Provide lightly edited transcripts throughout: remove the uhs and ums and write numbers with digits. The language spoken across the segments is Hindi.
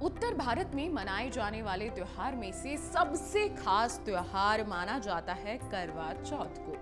उत्तर भारत में मनाए जाने वाले त्योहार में से सबसे खास त्योहार माना जाता है करवा चौथ को।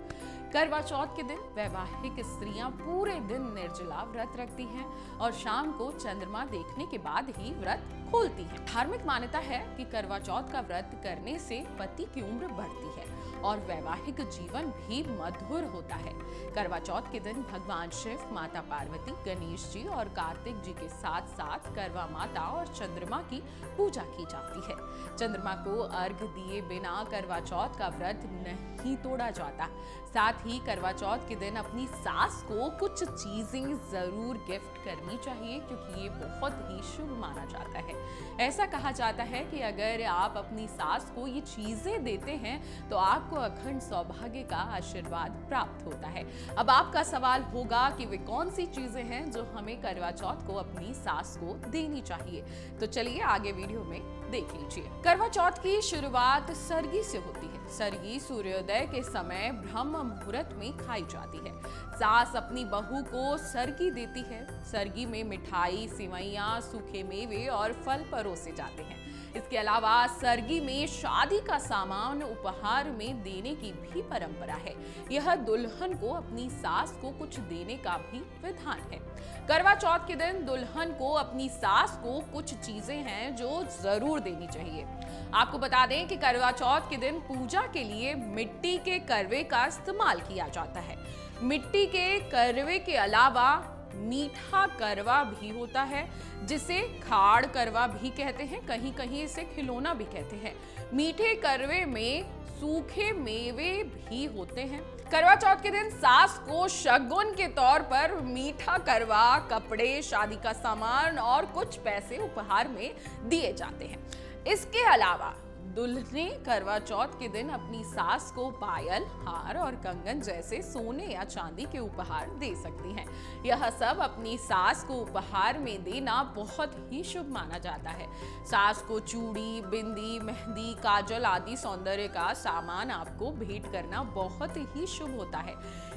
करवा चौथ के दिन वैवाहिक स्त्रियां पूरे दिन निर्जला व्रत रखती हैं और शाम को चंद्रमा देखने के बाद ही व्रत खोलती हैं। धार्मिक मान्यता है कि करवा चौथ का व्रत करने से पति की उम्र बढ़ती है और वैवाहिक जीवन भी मधुर होता है। करवा चौथ के दिन भगवान शिव, माता पार्वती, गणेश जी और कार्तिक जी के साथ साथ करवा माता और चंद्रमा की पूजा की जाती है। चंद्रमा को अर्घ दिए बिना करवा चौथ का व्रत नहीं तोड़ा जाता। साथ ही करवा चौथ के दिन अपनी सास को कुछ चीजें जरूर गिफ्ट करनी चाहिए, क्योंकि ये बहुत ही शुभ माना जाता है। ऐसा कहा जाता है कि अगर आप अपनी सास को ये चीजें देते हैं तो आपको अखंड सौभाग्य का आशीर्वाद प्राप्त होता है। अब आपका सवाल होगा कि वे कौन सी चीजें हैं जो हमें करवा चौथ को अपनी सास को देनी चाहिए, तो चलिए आगे वीडियो में देख लीजिए। करवा चौथ की शुरुआत सरगी से होती है। सरगी सूर्योदय के समय ब्रह्म मुहूर्त में खाई जाती है। सास अपनी बहू को सरगी देती है। सरगी में मिठाई, सिवैयां, सूखे मेवे और फल परोसे जाते हैं। इसके अलावा सरगी में शादी का सामान उपहार में देने की भी परंपरा है। यह दुल्हन को अपनी सास को कुछ देने का भी विधान है। करवा चौथ के दिन दुल्हन को अपनी सास को कुछ चीजें हैं जो जरूर देनी चाहिए। आपको बता दें कि करवा चौथ के दिन पूजा के लिए मिट्टी के करवे का इस्तेमाल किया जाता है। मिट्टी के करवे के अलावा मीठा करवा भी होता है, जिसे खाड़ करवा भी कहते हैं, कहीं कहीं इसे खिलौना भी कहते हैं। मीठे करवे में सूखे मेवे भी होते हैं। करवा चौथ के दिन सास को शगुन के तौर पर मीठा करवा, कपड़े, शादी का सामान और कुछ पैसे उपहार में दिए जाते हैं। इसके अलावा दुल्हने करवा चौथ के दिन अपनी सास को पायल, हार और कंगन जैसे सोने या चांदी के उपहार दे सकती हैं। यह सब अपनी सास को उपहार में देना बहुत ही शुभ माना जाता है। सास को चूड़ी, बिंदी, मेहंदी, काजल आदि सौंदर्य का सामान आपको भेंट करना बहुत ही शुभ होता है।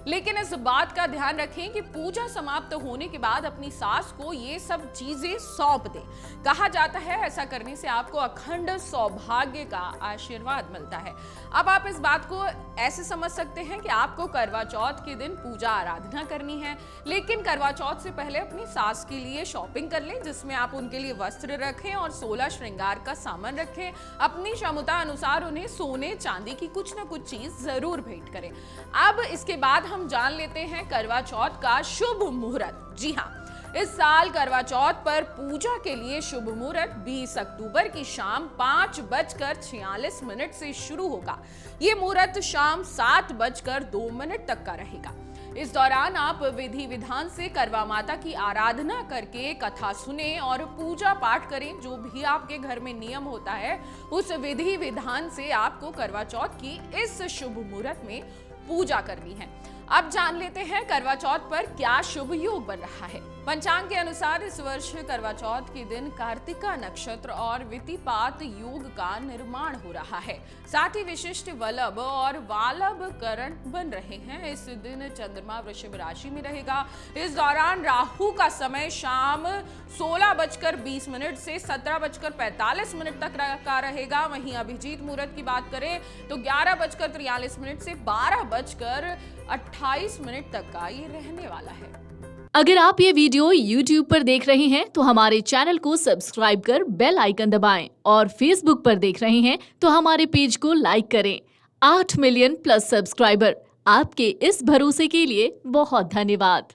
लेकिन इस बात का ध्यान रखें कि पूजा समाप्त होने के बाद अपनी सास को ये सब चीजें सौंप दें। कहा जाता है ऐसा करने से आपको अखंड सौभाग्य का आशीर्वाद मिलता है। अब आप इस बात को ऐसे समझ सकते हैं कि आपको करवा चौथ के दिन पूजा आराधना करनी है, लेकिन करवा चौथ से पहले अपनी सास के लिए शॉपिंग कर लें, जिसमें आप उनके लिए वस्त्र रखें और 16 श्रृंगार का सामान रखें। अपनी क्षमता अनुसार उन्हें सोने चांदी की कुछ ना कुछ चीज जरूर भेंट करें। अब इसके बाद हम जान लेते हैं करवा चौथ का शुभ मुहूर्त। जी हाँ, इस साल करवा चौथ पर पूजा के लिए शुभ मुहूर्त 20 अक्टूबर की शाम 5:46 से शुरू होगा। ये मुहूर्त शाम 7:02 तक का रहेगा। इस दौरान आप विधि विधान से करवा माता की आराधना करके कथा सुने और पूजा पाठ करें। जो भी आपके घर में नियम होता है, उस विधि विधान से आपको करवा चौथ की इस शुभ मुहूर्त में पूजा करनी है। अब जान लेते हैं करवा चौथ पर क्या शुभ योग बन रहा है। पंचांग के अनुसार इस वर्ष करवा चौथ के दिन कार्तिका नक्षत्र और वितिपात योग का निर्माण हो रहा है। साथ ही विशिष्ट वल्लभ और वालभ करण बन रहे हैं। इस दिन चंद्रमा वृषभ राशि में रहेगा। इस दौरान राहु का समय शाम 16:20 से 17:45 तक का रहेगा। वहीं अभिजीत मुहूर्त की बात करें तो 11:43 से 12:28 तक का ये रहने वाला है। अगर आप ये वीडियो YouTube पर देख रहे हैं तो हमारे चैनल को सब्सक्राइब कर बेल आइकन दबाएं और Facebook पर देख रहे हैं तो हमारे पेज को लाइक करें। 8 मिलियन प्लस सब्सक्राइबर, आपके इस भरोसे के लिए बहुत धन्यवाद।